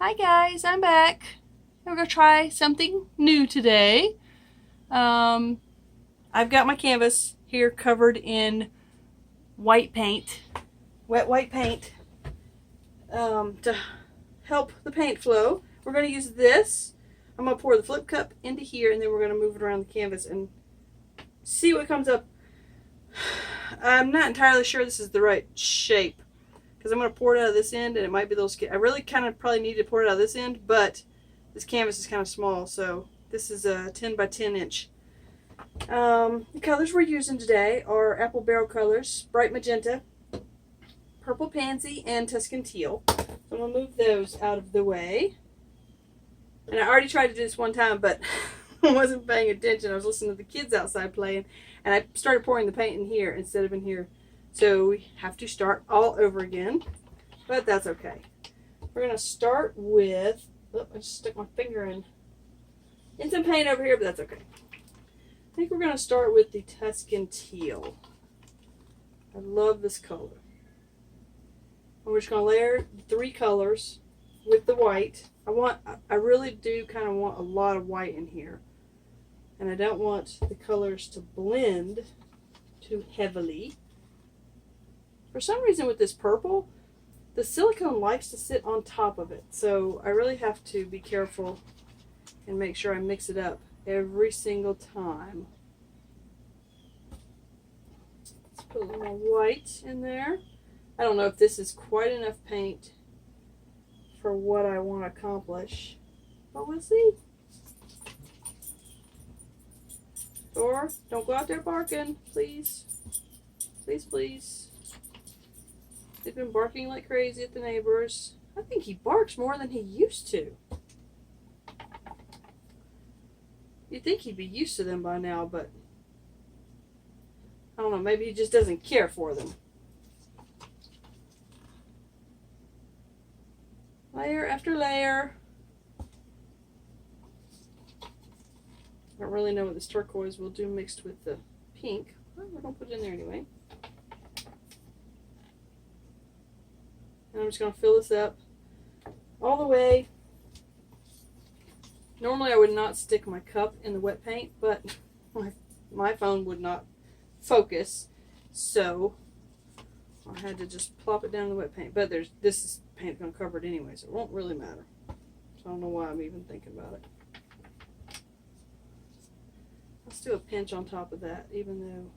Hi guys, I'm back. We're gonna try something new today. I've got my canvas here covered in white paint, wet white paint, to help the paint flow. We're gonna use this. I'm gonna pour the flip cup into here, and then we're gonna move it around the canvas and see what comes up. I'm not entirely sure this is the right shape, because I'm going to pour it out of this end, and it might be a little scary. I really kind of probably need to pour it out of this end, but this canvas is kind of small, so this is a 10 by 10 inch. The colors we're using today are apple barrel colors, bright magenta, purple pansy, and Tuscan teal. So I'm going to move those out of the way. And I already tried to do this one time, but I wasn't paying attention. I was listening to the kids outside playing, and I started pouring the paint in here instead of in here. So we have to start all over again, but that's okay. We're going to start with, oh, I just stuck my finger in some paint over here, but that's okay. I think we're going to start with the Tuscan teal. I love this color. And we're just going to layer 3 colors with the white. I really do kind of want a lot of white in here. And I don't want the colors to blend too heavily. For some reason with this purple, the silicone likes to sit on top of it. So I really have to be careful and make sure I mix it up every single time. Let's put a little more white in there. I don't know if this is quite enough paint for what I want to accomplish, but we'll see. Or don't go out there barking, please. Please, please. They've been barking like crazy at the neighbors. I think he barks more than he used to. You'd think he'd be used to them by now, but I don't know, maybe he just doesn't care for them. Layer after layer. I don't really know what this turquoise will do mixed with the pink. Well, we're going to put it in there anyway. And I'm just going to fill this up all the way. Normally I would not stick my cup in the wet paint, but my phone would not focus, so I had to just plop it down in the wet paint. But this is paint going to cover it anyway, so it won't really matter. So I don't know why I'm even thinking about it. Let's do a pinch on top of that, even though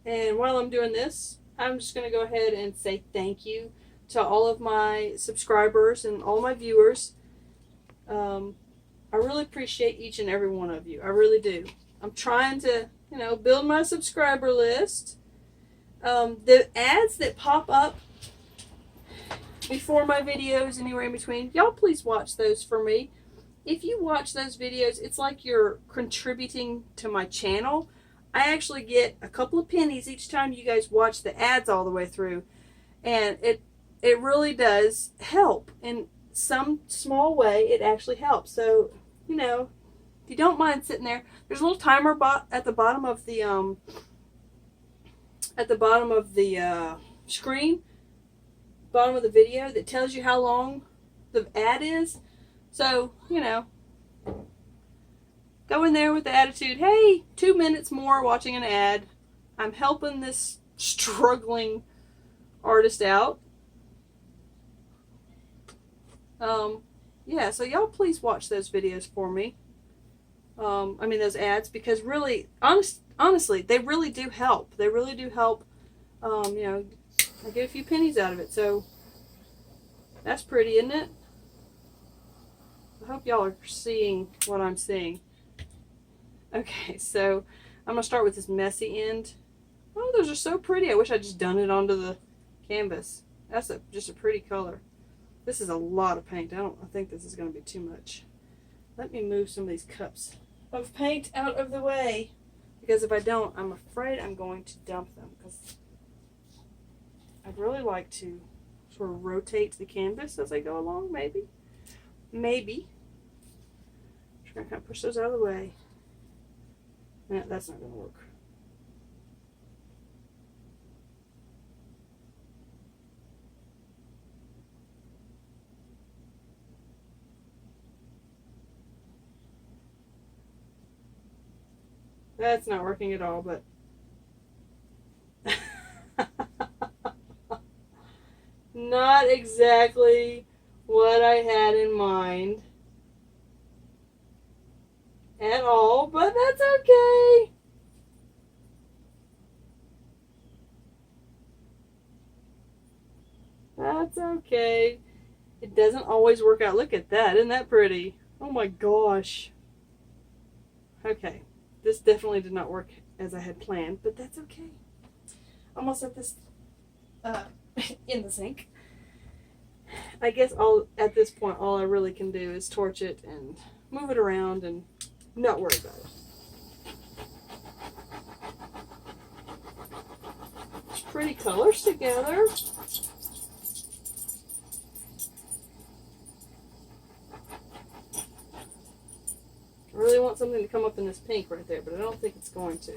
and while I'm doing this, I'm just going to go ahead and say thank you to all of my subscribers and all my viewers. I really appreciate each and every one of you. I really do. I'm trying to, build my subscriber list. The ads that pop up before my videos, anywhere in between, y'all please watch those for me. If you watch those videos, it's like you're contributing to my channel. I actually get a couple of pennies each time you guys watch the ads all the way through, and it really does help in some small way. It actually helps. So if you don't mind sitting there, there's a little timer at the bottom of the screen, bottom of the video, that tells you how long the ad is. So go in there with the attitude, hey, 2 minutes more watching an ad. I'm helping this struggling artist out. Yeah, so y'all please watch those videos for me. Those ads, because really, honestly, they really do help. They really do help. I get a few pennies out of it, so that's pretty, isn't it? I hope y'all are seeing what I'm seeing. Okay, so I'm going to start with this messy end. Oh, those are so pretty. I wish I'd just done it onto the canvas. That's just a pretty color. This is a lot of paint. I think this is going to be too much. Let me move some of these cups of paint out of the way, because if I don't, I'm afraid I'm going to dump them, because I'd really like to sort of rotate the canvas as I go along, maybe. Just going to kind of push those out of the way. That's not going to work. That's not working at all, but not exactly what I had in mind at all, but that's okay. That's okay. It doesn't always work out. Look at that. Isn't that pretty? Oh my gosh. Okay. This definitely did not work as I had planned, but that's okay. I'm going to set this in the sink. I guess at this point, all I really can do is torch it and move it around and not worry about it. It's pretty colors together. I really want something to come up in this pink right there, but I don't think it's going to.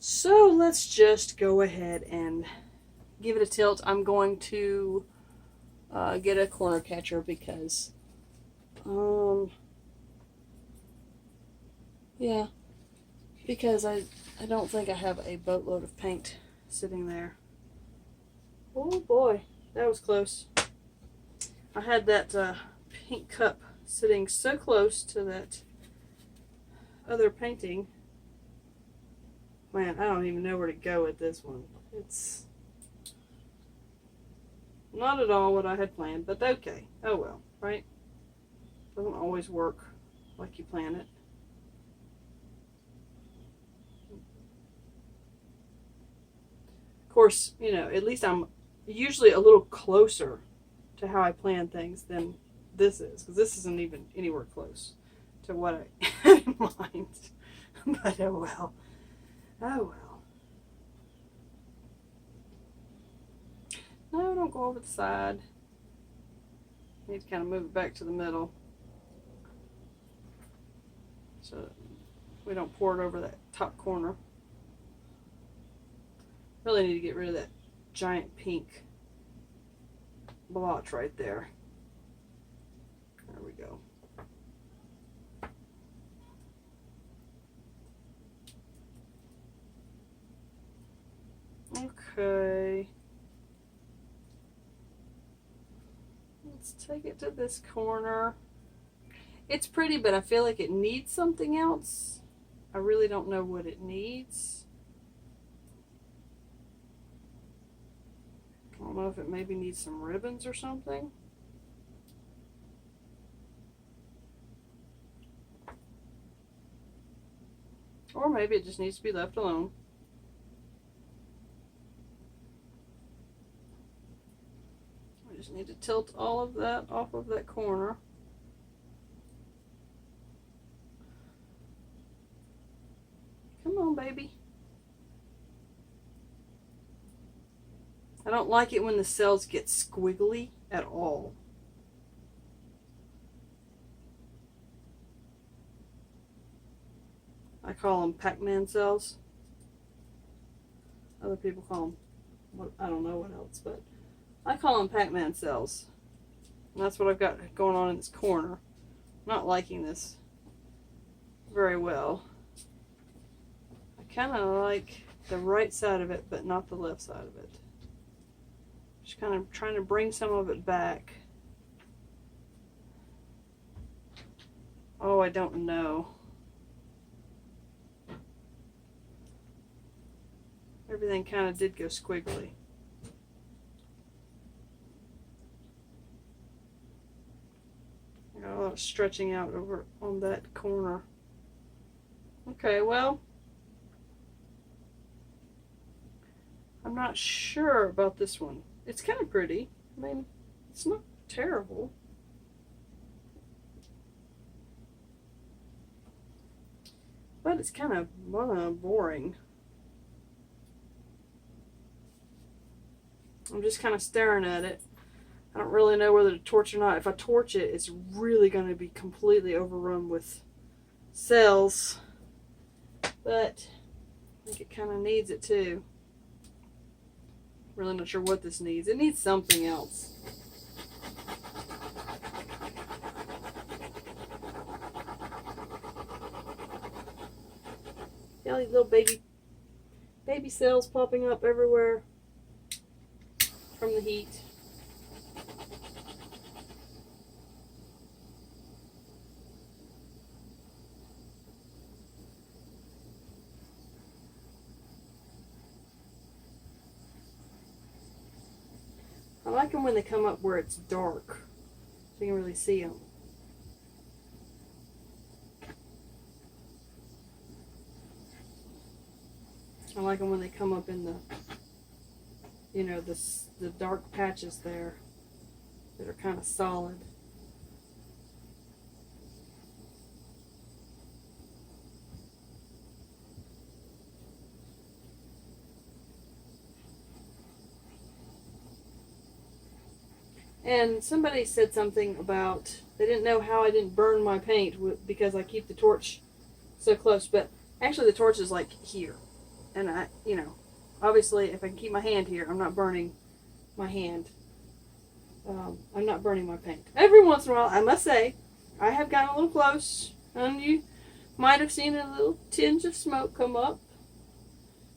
So let's just go ahead and give it a tilt. I'm going to get a corner catcher because, yeah, because I don't think I have a boatload of paint sitting there. Oh boy, that was close. I had that pink cup sitting so close to that other painting. Man, I don't even know where to go with this one. It's not at all what I had planned, but okay. Oh well, right? Doesn't always work like you plan it. Of course, you know, at least I'm usually a little closer to how I plan things than this is, because this isn't even anywhere close to what I had in mind. But oh well. Oh well. No, don't go over the side. Need to kind of move it back to the middle so that we don't pour it over that top corner. Really need to get rid of that giant pink blotch right there. There we go. Okay. Let's take it to this corner. It's pretty, but I feel like it needs something else. I really don't know what it needs. I don't know if it maybe needs some ribbons or something. Or maybe it just needs to be left alone. We just need to tilt all of that off of that corner. Come on, baby. I don't like it when the cells get squiggly at all. I call them Pac-Man cells. Other people call them, I don't know what else, but I call them Pac-Man cells. And that's what I've got going on in this corner. I'm not liking this very well. I kind of like the right side of it, but not the left side of it. Just kind of trying to bring some of it back. Oh, I don't know. Everything kind of did go squiggly. I got a lot of stretching out over on that corner. Okay, well, I'm not sure about this one. It's kind of pretty. I mean, it's not terrible. But it's kind of boring. I'm just kind of staring at it. I don't really know whether to torch or not. If I torch it, it's really going to be completely overrun with cells. But I think it kind of needs it too. Really not sure what this needs. It needs something else. See all these little baby cells popping up everywhere from the heat. I like them when they come up where it's dark, so you can really see them. I like them when they come up in the, you know, the dark patches there that are kind of solid. And somebody said something about they didn't know how I didn't burn my paint because I keep the torch so close, but actually the torch is like here. And I, you know, obviously if I can keep my hand here, I'm not burning my hand. I'm not burning my paint. Every once in a while, I must say, I have gotten a little close, and you might have seen a little tinge of smoke come up.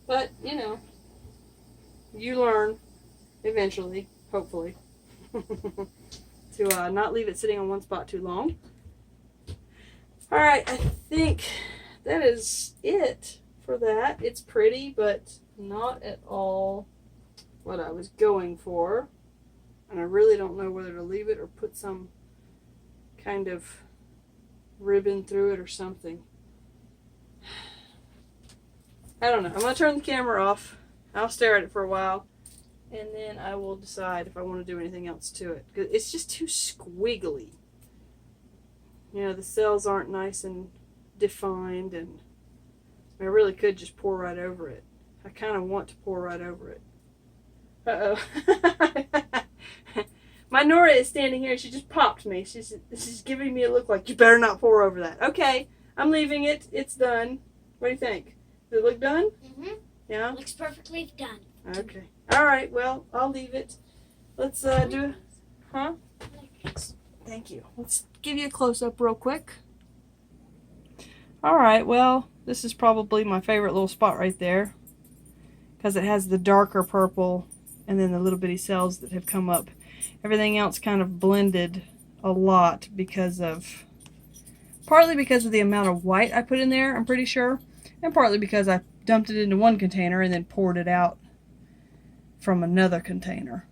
But, you know, you learn eventually, hopefully, to not leave it sitting on one spot too long. Alright, I think that is it for that. It's pretty, but not at all what I was going for. And I really don't know whether to leave it or put some kind of ribbon through it or something. I don't know. I'm going to turn the camera off. I'll stare at it for a while. And then I will decide if I want to do anything else to it. 'Cause it's just too squiggly. You know, the cells aren't nice and defined. And I really could just pour right over it. I kind of want to pour right over it. Uh-oh. My Nora is standing here and she just popped me. She's giving me a look like, you better not pour over that. Okay, I'm leaving it. It's done. What do you think? Does it look done? Mm-hmm. Yeah? Looks perfectly done. Okay. Alright, well, I'll leave it. Let's do... Huh? Thank you. Let's give you a close-up real quick. Alright, well, this is probably my favorite little spot right there. Because it has the darker purple and then the little bitty cells that have come up. Everything else kind of blended a lot because of... Partly because of the amount of white I put in there, I'm pretty sure. And partly because I dumped it into one container and then poured it out from another container.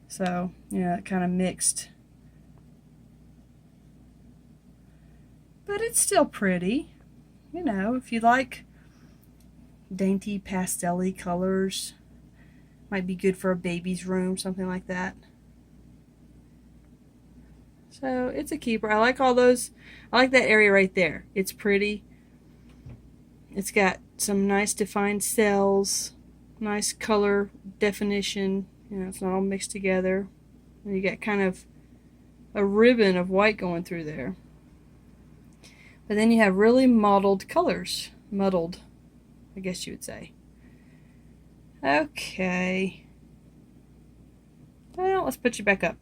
So, yeah, it kind of mixed. But it's still pretty. You know, if you like dainty pastel-y colors, might be good for a baby's room, something like that. So it's a keeper. I like all those. I like that area right there. It's pretty. It's got some nice defined cells, nice color definition. You know, it's not all mixed together. And you got kind of a ribbon of white going through there. But then you have really mottled colors. Muddled, I guess you would say. Okay. Well, let's put you back up.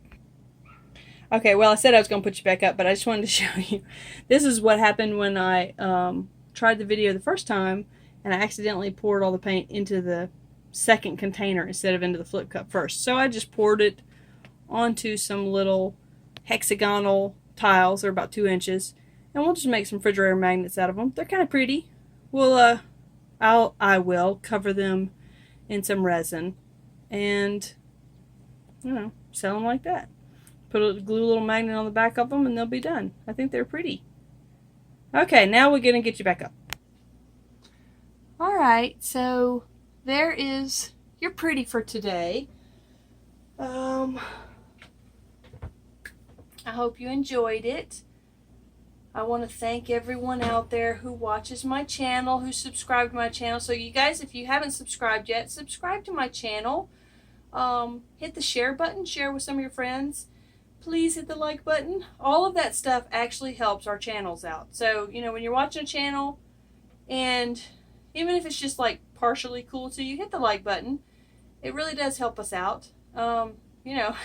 Okay, well, I said I was going to put you back up, but I just wanted to show you. This is what happened when I tried the video the first time, and I accidentally poured all the paint into the second container instead of into the flip cup first. So I just poured it onto some little hexagonal tiles. They're about 2 inches. And we'll just make some refrigerator magnets out of them. They're kind of pretty. We'll, I will cover them in some resin and, you know, sell them like that. Glue a little magnet on the back of them and they'll be done. I think they're pretty. Okay, now we're going to get you back up. Alright, so there is your pretty for today. I hope you enjoyed it. I want to thank everyone out there who watches my channel, who subscribed to my channel. So you guys, if you haven't subscribed yet, subscribe to my channel. Hit the share button, share with some of your friends. Please hit the like button. All of that stuff actually helps our channels out. So, you know, when you're watching a channel, and even if it's just like partially cool to you, hit the like button. It really does help us out. You know,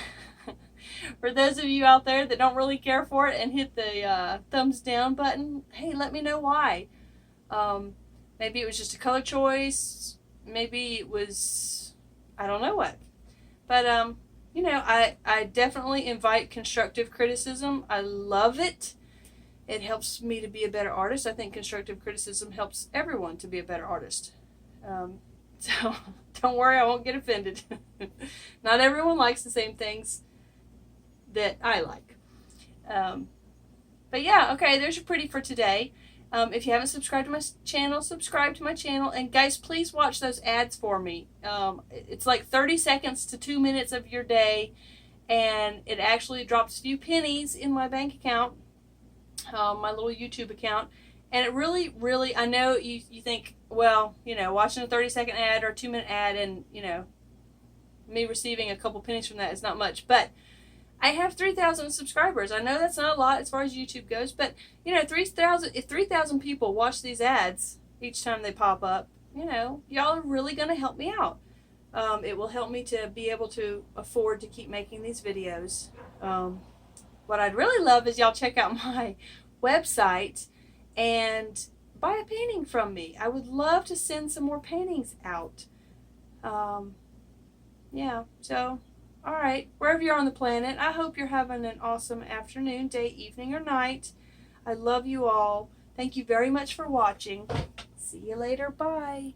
for those of you out there that don't really care for it and hit the thumbs down button, hey, let me know why. Maybe it was just a color choice. Maybe it was, I don't know what. But, you know, I definitely invite constructive criticism. I love it. It helps me to be a better artist. I think constructive criticism helps everyone to be a better artist. So don't worry, I won't get offended. Not everyone likes the same things that I like. But yeah, okay, there's your pretty for today. If you haven't subscribed to my channel, subscribe to my channel. And guys, please watch those ads for me. It's like 30 seconds to 2 minutes of your day, and it actually drops a few pennies in my bank account, my little YouTube account. And it really, really, I know you think, well, you know, watching a 30-second ad or a 2-minute ad and, you know, me receiving a couple pennies from that is not much. But I have 3,000 subscribers. I know that's not a lot as far as YouTube goes, but, you know, if 3,000 people watch these ads each time they pop up, you know, y'all are really going to help me out. It will help me to be able to afford to keep making these videos. What I'd really love is y'all check out my website and buy a painting from me. I would love to send some more paintings out. Yeah, so, all right, wherever you're on the planet, I hope you're having an awesome afternoon, day, evening, or night. I love you all. Thank you very much for watching. See you later. Bye.